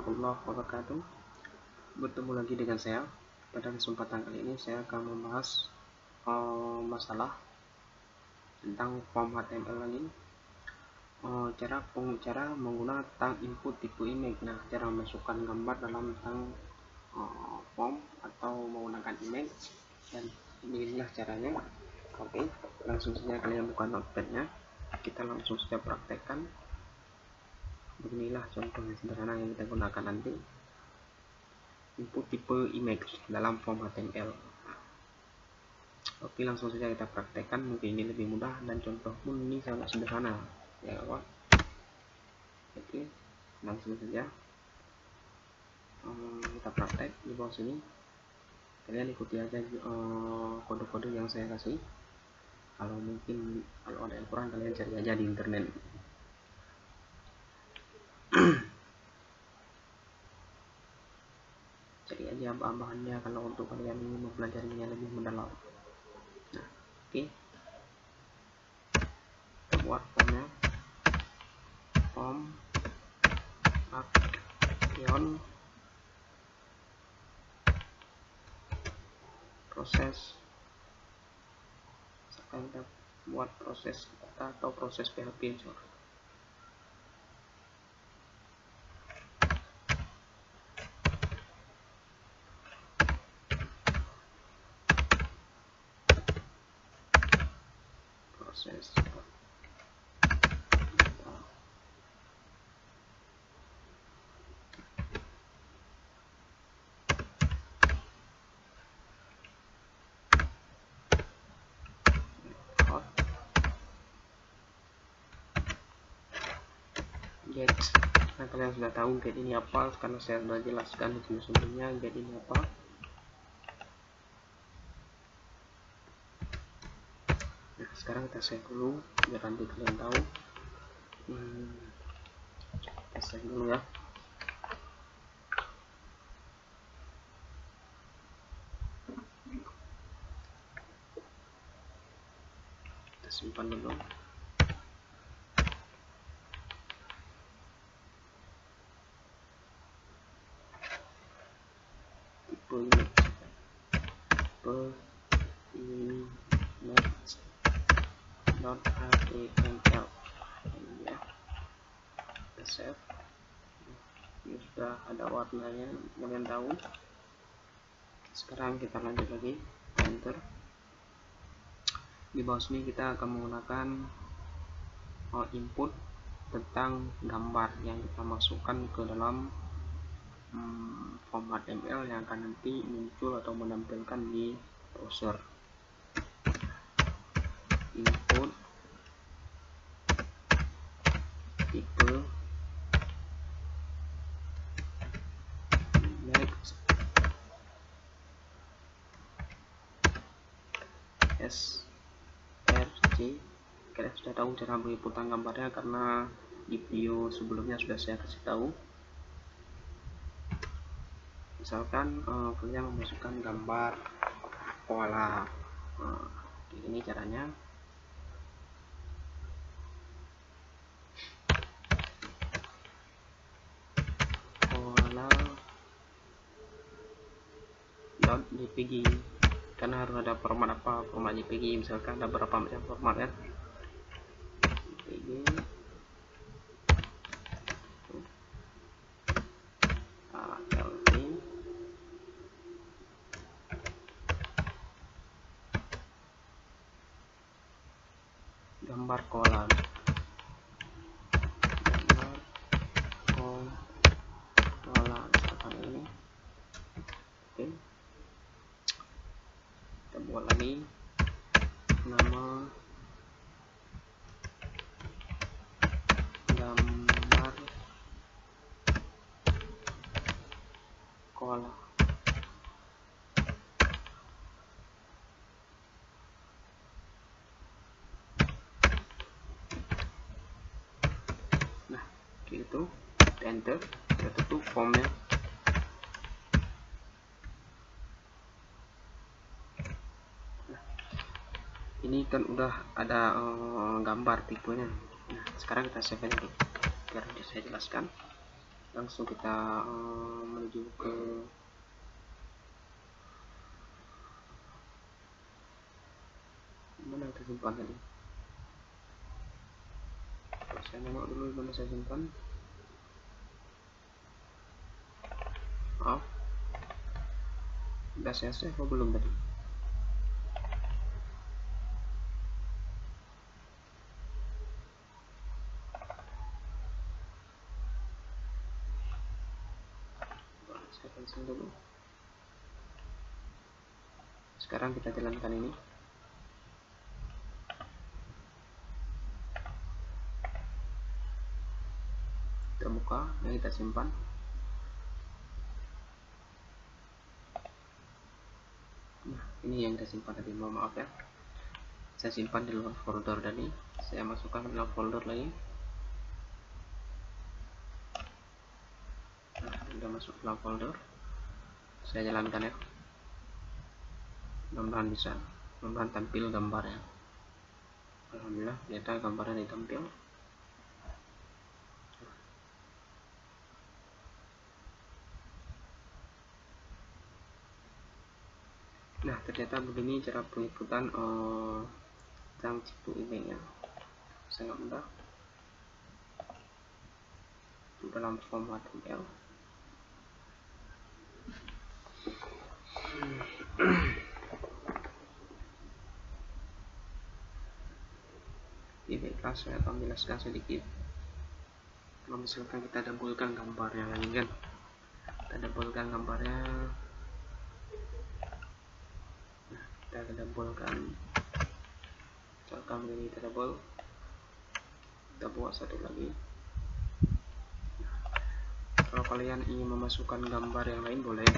warahmatullahi wabarakatuh. Bertemu lagi dengan saya. Pada kesempatan kali ini saya akan membahas masalah tentang form HTML lagi. Cara menggunakan tag input tipe image. Nah, cara memasukkan gambar dalam tag form atau menggunakan image, dan inilah caranya. Oke, langsung saja kalian buka notepadnya, kita langsung saja praktekkan. Beginilah contoh yang sederhana yang kita gunakan nanti. Input tipe image dalam form HTML. Oke, langsung saja kita praktekkan. Mungkin ini lebih mudah dan contoh pun ini sangat sederhana, ya kawan. Oke, langsung saja kita praktek di bawah sini. Kalian ikuti aja kode-kode yang saya kasih. Kalau ada yang kurang, kalian cari aja di internet. Cari aja bahan-bahannya kalau untuk kalian ingin mempelajarinya lebih mendalam. Nah, oke, kita buat formnya, form action proses. Sekarang kita buat proses data atau proses PHP. Proses data. Get. Nah, kalian sudah tahu get ini apa karena saya sudah jelaskan di video sebelumnya. Get ini apa. Nah, sekarang kita save dulu biar nanti kalian tahu. Kita save dulu ya. Kita simpan dulu. Tipe image dot html ya. Kita save. Ini sudah ada warnanya, kalian tahu. Sekarang kita lanjut lagi, enter. Di bawah sini kita akan menggunakan input tentang gambar yang kita masukkan ke dalam form HTML yang akan nanti muncul atau menampilkan di browser. Input tipe image src. Kalian sudah tahu cara penginputan gambarnya karena di video sebelumnya sudah saya kasih tahu. Misalkan kalian memasukkan gambar koala, ini caranya. Koala.jpg, karena harus ada format JPG. Misalkan ada berapa macam format ya. JPG, ALT, gambar koala. Misalkan ini. Oke, kita buat lagi nama gambar koala. Nah, gitu, enter, kita tutup formnya. Ini kan udah ada gambar tipenya. Nah, sekarang kita save lagi biar saya jelaskan. langsung kita menuju ke mana tersimpan tadi. Saya nengok dulu mana saya simpan. Maaf, udah saya save atau belum tadi? Saya cancel dulu. Sekarang kita jalankan ini. Kita buka, yang kita simpan. Nah, ini yang kita simpan tadi, mohon maaf ya. Saya simpan di luar folder tadi. Saya masukkan ke dalam folder lagi. Nah, sudah masuk ke dalam folder. Saya jalankan ya. Mudah-mudahan bisa. Mudah-mudahan tampil gambarnya. Alhamdulillah, ternyata gambarnya ditampil. Nah, ternyata begini cara penginputan tentang tipe emailnya. Sangat mudah. Dalam format email. Baiklah, saya akan menjelaskan sedikit. Kalau misalkan kita double-kan gambarnya lagi kan, kita double-kan gambarnya. Nah, kita double-kan, misalkan begini, kita double, kita buat satu lagi. Kalau kalian ingin memasukkan gambar yang lain boleh.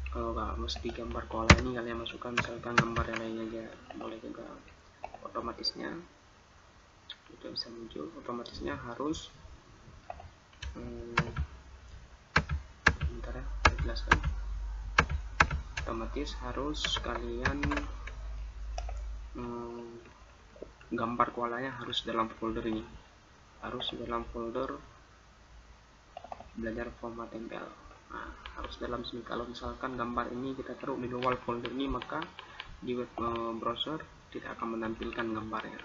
Kalau nggak mesti gambar koala ini kalian masukkan misalkan gambar yang lain aja boleh juga. Otomatisnya itu bisa muncul. Otomatisnya harus bentar ya, saya jelaskan. Otomatis harus kalian gambar koalanya harus dalam folder ini, harus dalam folder belajar format tempel. Nah, harus dalam sini. Kalau misalkan gambar ini kita taruh di luar folder ini, maka di web browser tidak akan menampilkan gambarnya.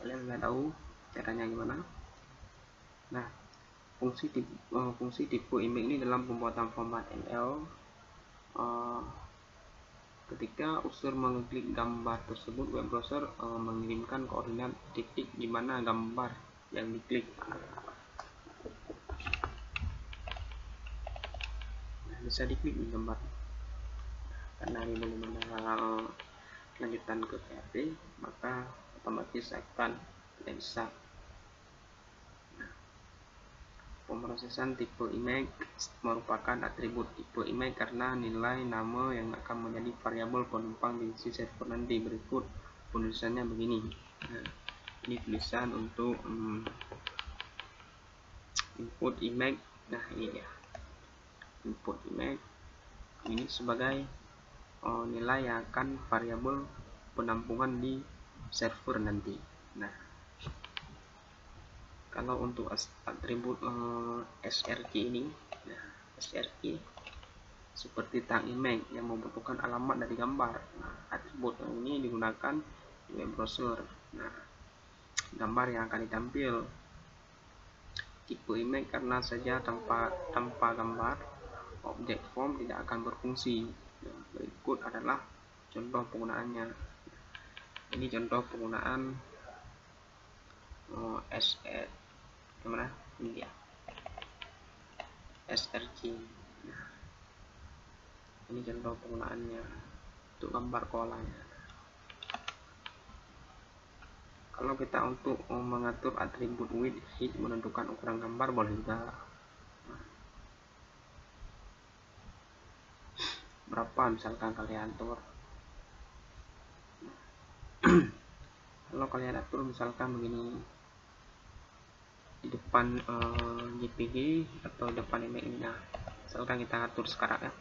Kalian nggak tahu caranya gimana? Nah, fungsi tipe email ini dalam pembuatan format ML. Ketika user mengklik gambar tersebut, web browser mengirimkan koordinat titik di mana gambar yang diklik. Nah, bisa diklik di gambar. Karena ini belum lanjutan ke PHP, maka otomatis akan tidak bisa. Pemrosesan tipe image merupakan atribut tipe image karena nilai nama yang akan menjadi variabel penumpang di sisi server nanti. Berikut penulisannya begini. Nah, ini tulisan untuk input image. Nah, ini dia input image. Ini sebagai nilai yang akan variabel penampungan di server nanti. Nah, kalau untuk atribut src ini, nah, src seperti tag image yang membutuhkan alamat dari gambar. Nah, atribut ini digunakan di web browser. Nah, gambar yang akan ditampil tipe image karena saja tanpa gambar objek form tidak akan berfungsi. Nah, berikut adalah contoh penggunaannya. Ini contoh penggunaan sr gimana ini ya, src. Nah, ini contoh penggunaannya untuk gambar kolanya. Kalau kita untuk mengatur atribut width height menentukan ukuran gambar boleh juga. Berapa misalkan kalian atur. Kalau kalian atur misalkan begini di depan JPG atau depan image ini. Nah, misalkan kita atur sekarang ya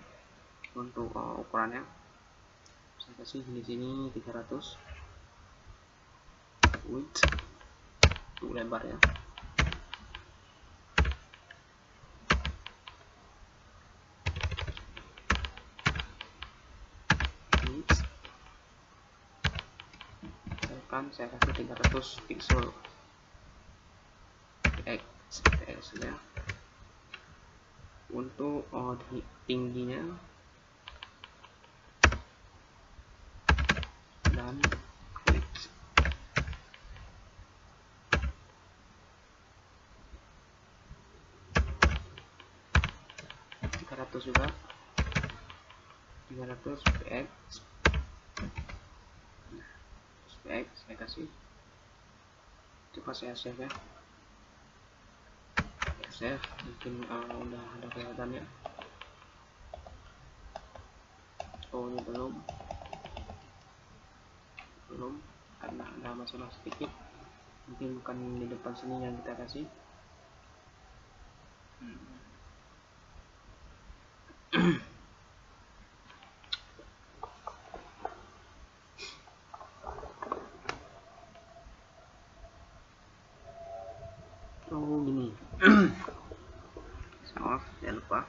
untuk ukurannya. Saya kasih di sini 300. width untuk lebarnya. Misalkan saya kasih 300 pixel px ya. Untuk tingginya dan width juga 300 px. Px saya kasih, coba saya save ya. Save, mungkin udah ada kelihatannya. Oh ini belum karena ada masalah sedikit, mungkin bukan di depan sini yang kita kasih. Oh gini. Maaf, jangan lupa.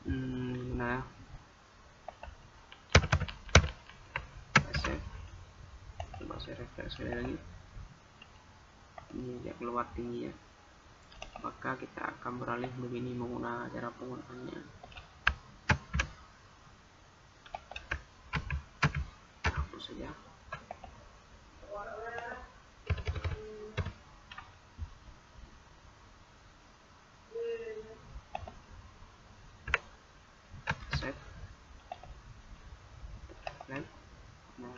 Gimana ya? Coba saya refresh sekali lagi. Ini dia keluar tinggi ya. Maka kita akan beralih begini menggunakan cara penggunaannya. Hapus saja. Nah,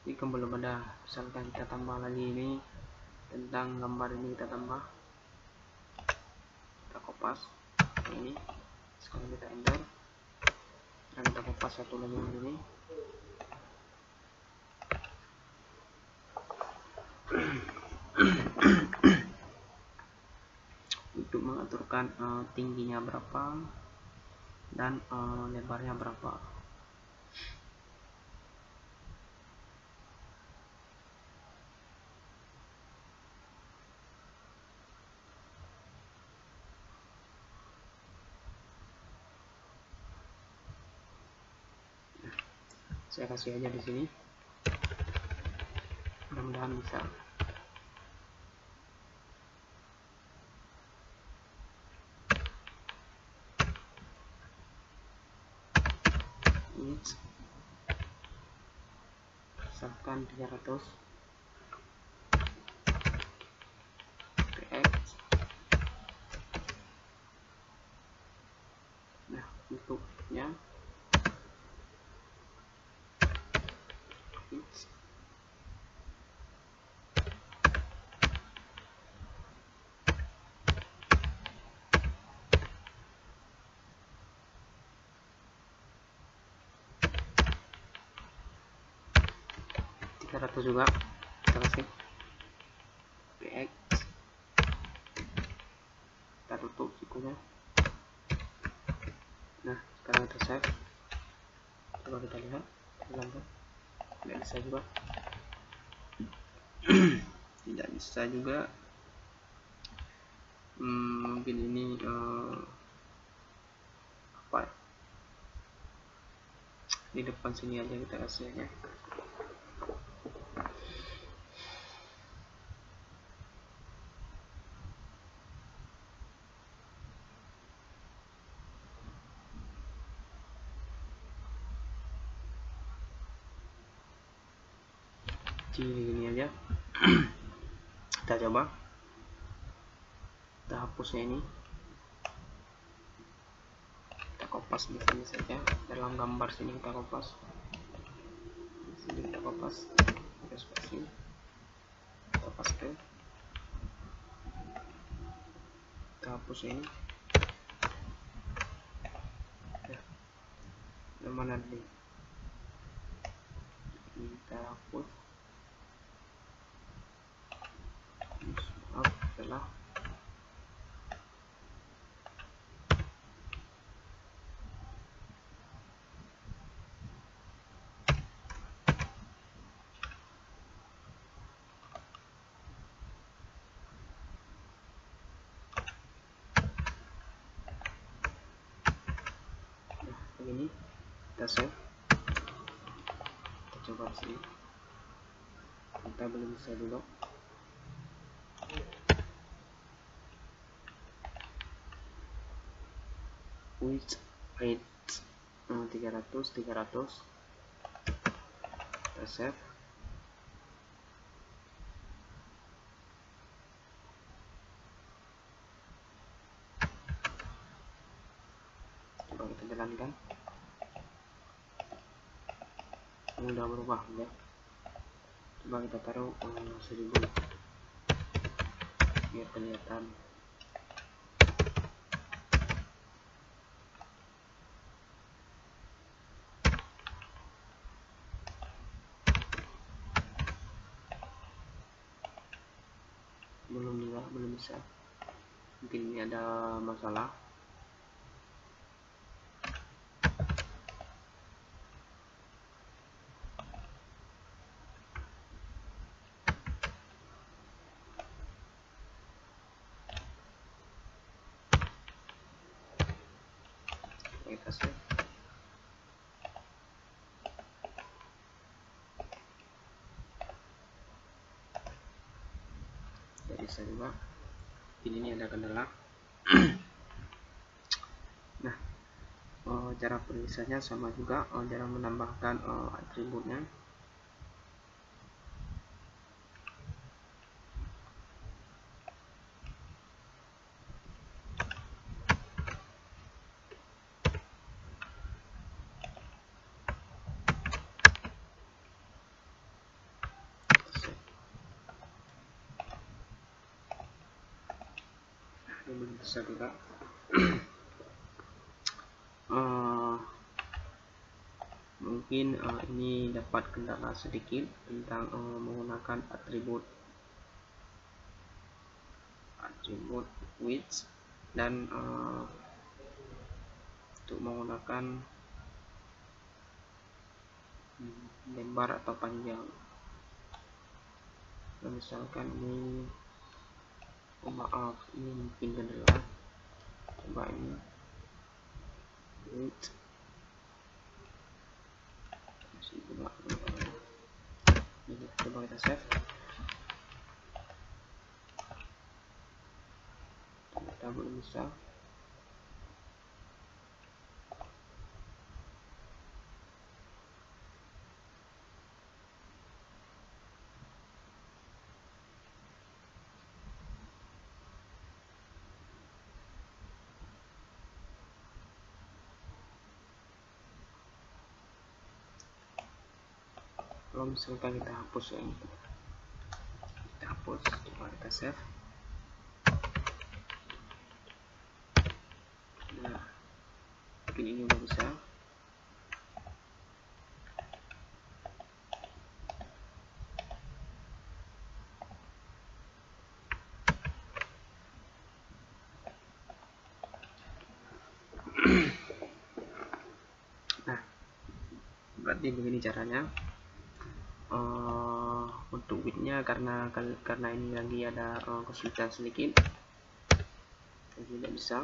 jika belum ada, misalkan kita tambah lagi ini tentang gambar ini, kita tambah, kita kopas ini, sekarang kita enter dan kita kopas satu lagi ini. Untuk mengaturkan tingginya berapa dan lebarnya berapa. Saya kasih aja di sini, mudah-mudahan bisa. Width misalkan 300 px. Nah, untuknya width juga kita kasih px, kita tutup sikunya. Nah, sekarang kita save, coba kita lihat ulang-ulang. Tidak bisa juga. Tidak bisa juga. Mungkin ini apa di depan sini aja kita kasih ya. Gini aja. Kita coba, kita hapusnya ini, kita kopas di sini saja, dalam gambar sini kita kopas, di sini kita kopas, kita spasi, kita paste, kita hapus ini. Ya, mana nih? Kita hapus. Adalah ini, kita save, kita coba di sini, kita belum bisa dulu. Width height 300, kita save. Coba kita jalankan. Ini udah berubah ya. Coba kita taruh 1000 biar kelihatan. Belum bisa, mungkin ini ada masalah. Kita save. Tidak bisa juga, ini ada kendala. Nah, cara penulisannya sama juga, cara menambahkan atributnya. Belum bisa juga. Mungkin ini dapat kendala sedikit tentang menggunakan atribut width dan untuk menggunakan lebar atau panjang. Nah, misalkan ini, maaf, ini mungkin kendala. Coba ini width, coba kita save. Kita belum bisa. Kalau misalkan kita hapus ini, kita hapus, coba kita save. Nah, mungkin ini udah bisa. Nah, berarti begini caranya. Untuk widthnya, karena ini lagi ada kesulitan sedikit, tidak bisa.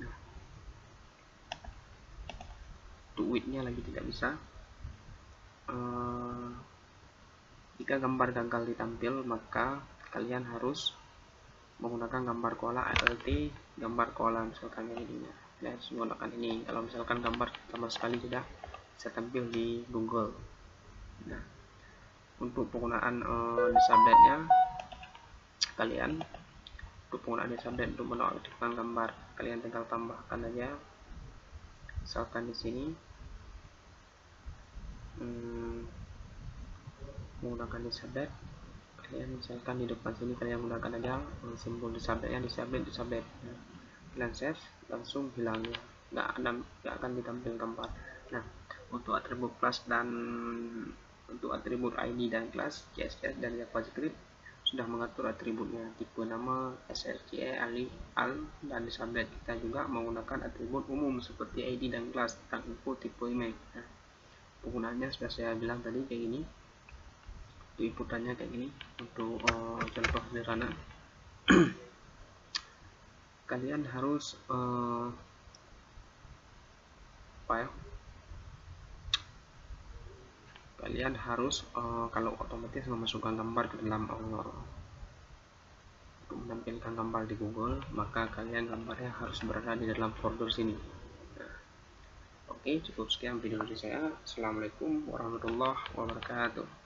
Nah, untuk widthnya lagi tidak bisa. Jika gambar gagal ditampil, maka kalian harus menggunakan gambar koala ALT, gambar koala misalkan ini. Kalian harus menggunakan ini. Kalau misalkan gambar sama sekali tidak bisa tampil di Google. Nah, untuk penggunaan subletnya, kalian untuk menonaktifkan gambar, kalian tinggal tambahkan aja. Misalkan di sini menggunakan di sublet, kalian misalkan di depan sini kalian menggunakan aja simbol di subletnya, di sublet. Nah, kalian save, langsung hilang ya, nggak akan ditampil gambar. Nah, untuk atribut class dan untuk atribut ID dan class, CSS dan JavaScript sudah mengatur atributnya, tipe nama, srce, al, dan di sublet kita juga menggunakan atribut umum seperti ID dan class tentang info tipe email. Nah, penggunaannya sudah saya bilang tadi kayak gini. Untuk inputannya kayak gini. Untuk contoh sederhana, kalian harus kalian harus kalau otomatis memasukkan gambar ke dalam untuk menampilkan gambar di Google, maka kalian gambarnya harus berada di dalam folder sini. Oke, cukup sekian video dari saya. Assalamualaikum warahmatullahi wabarakatuh.